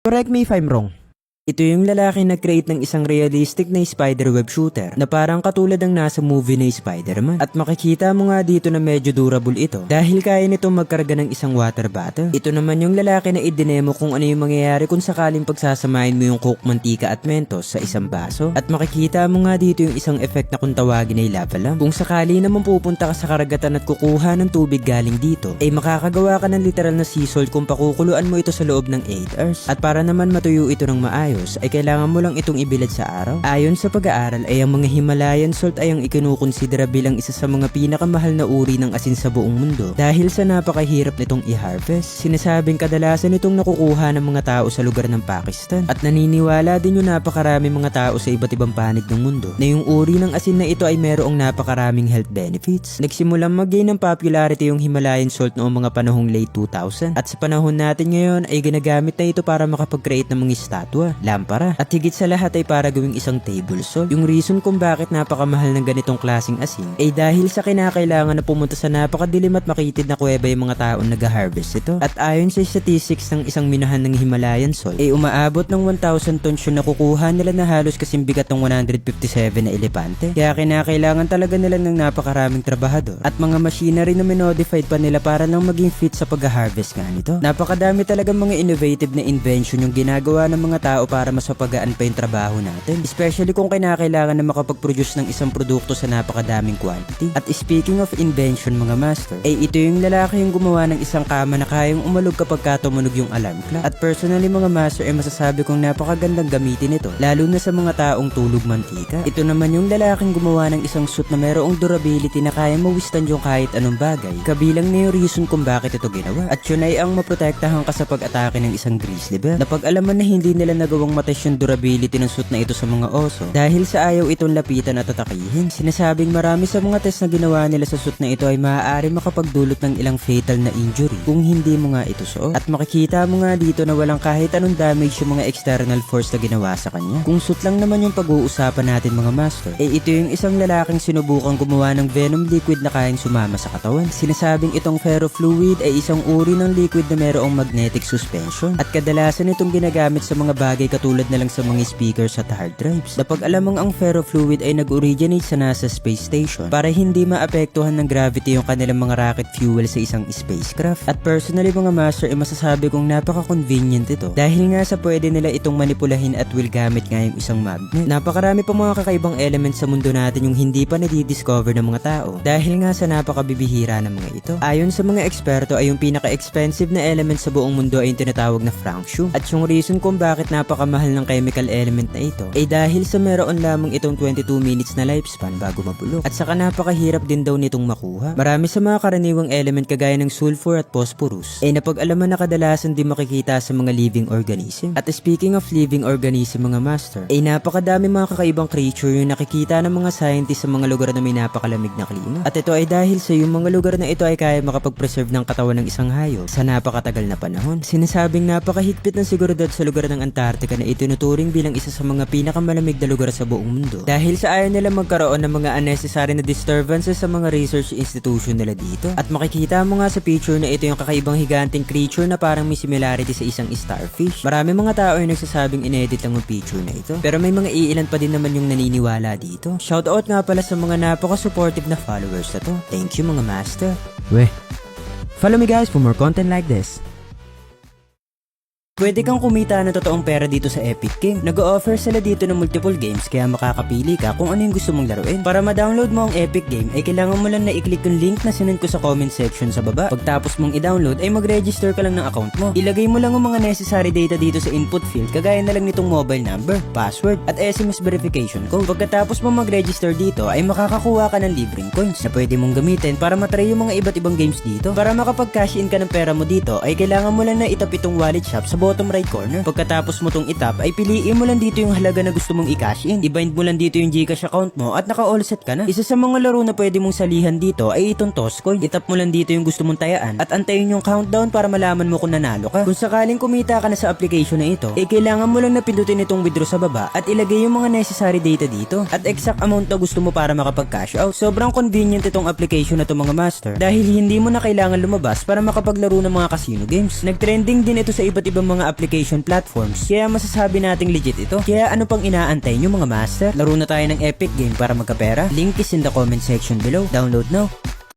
Correct me if I'm wrong. Ito yung lalaki nag-create ng isang realistic na spiderweb shooter na parang katulad ng nasa movie na Spider-Man. At makikita mo nga dito na medyo durable ito dahil kaya nitong magkarga ng isang water bottle. Ito naman yung lalaki na idinemo kung ano yung mangyayari kung sakaling pagsasamahin mo yung coke, mantika at mentos sa isang baso. At makikita mo nga dito yung isang effect na kung tawagin ay lava lamp. Kung sakali naman pupunta ka sa karagatan at kukuha ng tubig galing dito, ay makakagawa ka ng literal na sea salt kung pakukuluan mo ito sa loob ng 8 hours. At para naman matuyo ito ng maayos, ay kailangan mo lang itong ibilad sa araw. Ayon sa pag-aaral ay ang mga Himalayan salt ay ang ikinukonsidera bilang isa sa mga pinakamahal na uri ng asin sa buong mundo dahil sa napakahirap nitong i-harvest. Sinasabing kadalasan itong nakukuha ng mga tao sa lugar ng Pakistan at naniniwala din yung napakarami mga tao sa iba't ibang panig ng mundo na yung uri ng asin na ito ay merong napakaraming health benefits. Nagsimulang mag-gain ng popularity yung Himalayan salt noong mga panahong late 2000 at sa panahon natin ngayon ay ginagamit na ito para makapag-create ng mga estatwa, lampara, at higit sa lahat ay para gawing isang table salt. Yung reason kung bakit napakamahal ng ganitong klaseng asin ay dahil sa kinakailangan na pumunta sa napakadilim at makitid na kuweba yung mga taong nag-harvest ito. At ayon sa statistics ng isang minahan ng Himalayan salt ay umaabot ng 1,000 tons yung nakukuha nila na halos kasing bigat ng 157 na elepante. Kaya kinakailangan talaga nila ng napakaraming trabahador at mga machinery na minodified pa nila para lang maging fit sa pag-harvest nga nito. Napakadami talaga mga innovative na invention yung ginagawa ng mga tao para mas mapagaan pa yung trabaho natin. Especially kung kinakailangan na makapag-produce ng isang produkto sa napakadaming quantity. At speaking of invention mga master, ay ito yung lalaki yung gumawa ng isang kama na kayang umalog kapag tumunog yung alarm clock. At personally mga master ay masasabi kong napakagandang gamitin ito, lalo na sa mga taong tulog mantika. Ito naman yung lalaking gumawa ng isang suit na merong durability na kayang ma-withstand yung kahit anong bagay. Kabilang na yung reason kung bakit ito ginawa. At yun ay ang maprotektahan ka sa pag-atake ng isang grizzly bear. Napag alaman na hindi nila nagawang matest yung durability ng suit na ito sa mga oso dahil sa ayaw itong lapitan at atakihin. Sinasabing marami sa mga test na ginawa nila sa suit na ito ay maaari makapagdulot ng ilang fatal na injury kung hindi mo nga ito suot. At makikita mo nga dito na walang kahit anong damage yung mga external force na ginawa sa kanya. Kung suit lang naman yung pag-uusapan natin mga master, ito yung isang lalaking sinubukang gumawa ng venom liquid na kayang sumama sa katawan. Sinasabing itong ferrofluid ay isang uri ng liquid na merong magnetic suspension at kadalasan itong ginagamit sa mga bagay katulad na lang sa mga speakers at hard drives. Napag alamang ang ferrofluid ay nag-originate sa NASA Space Station para hindi maapektuhan ng gravity yung kanilang mga rocket fuel sa isang spacecraft. At personally mga master ay masasabi kong napaka-convenient ito dahil nga sa pwede nila itong manipulahin at will gamit nga yung isang magnet. Napakarami pa mga kakaibang elements sa mundo natin yung hindi pa nadidiscover ng mga tao dahil nga sa napakabibihira ng mga ito. Ayon sa mga eksperto ay yung pinaka-expensive na element sa buong mundo ay yung tinatawag na francium. At yung reason kung bakit napakamahal ng chemical element na ito ay dahil sa meron lamang itong 22 minutes na lifespan bago mabulok. At saka napakahirap din daw nitong makuha. Marami sa mga karaniwang element kagaya ng sulfur at phosphorus ay napag-alaman na kadalasan din makikita sa mga living organism. At speaking of living organism mga master, ay napakadami mga kakaibang creature yung nakikita ng mga scientists sa mga lugar na may napakalamig na klima. At ito ay dahil sa yung mga lugar na ito ay kaya makapag-preserve ng katawan ng isang hayop sa napakatagal na panahon. Sinasabing napakahigpit ng seguridad sa lugar ng Antarctica na itinuturing bilang isa sa mga pinakamalamig na lugar sa buong mundo dahil sa ayaw nila magkaroon ng mga unnecessary na disturbances sa mga research institution nila dito. At makikita mo nga sa picture na ito yung kakaibang higanting creature na parang may similarity sa isang starfish. Marami mga tao ay nagsasabing inedit lang yung picture na ito pero may mga iilan pa din naman yung naniniwala dito. Shoutout nga pala sa mga napaka-supportive na followers na to. Thank you mga master. Follow me guys for more content like this. Pwede kang kumita ng totoong pera dito sa Epic Game. Nag-o-offer sila dito ng multiple games kaya makakapili ka kung ano yung gusto mong laruin. Para ma-download mo ang Epic Game ay kailangan mo lang na i-click yung link na sinend ko sa comment section sa baba. Pagtapos mong i-download ay mag-register ka lang ng account mo. Ilagay mo lang ang mga necessary data dito sa input field kagaya na lang nitong mobile number, password at SMS verification code. Pagkatapos mo mag-register dito ay makakakuha ka ng libreng coins na pwede mong gamitin para matry yung mga iba't ibang games dito. Para makapag-cash in ka ng pera mo dito ay kailangan mo lang na itap itong wallet shop sa bottom right corner. Pagkatapos mo tong itap ay piliin mo lang dito yung halaga na gusto mong i-cash in. I-bind mo lang dito yung GCash account mo at naka-all set ka na. Isa sa mga laro na pwede mong salihan dito ay itong toss coin. Itap mo lang dito yung gusto mong tayaan at antayin yung countdown para malaman mo kung nanalo ka. Kung sakaling kumita ka na sa application na ito, eh kailangan mo lang na pindutin itong withdraw sa baba at ilagay yung mga necessary data dito at exact amount na gusto mo para makapag-cash out. Sobrang convenient itong application na to mga master dahil hindi mo na kailangan lumabas para makapaglaro ng mga casino games. Nag-trending din ito sa iba't ibang mga mga application platforms, kaya masasabi nating legit ito. Kaya ano pang inaantay nyo mga master? Laro na tayo ng epic game para magkapera? Link is in the comment section below. Download now!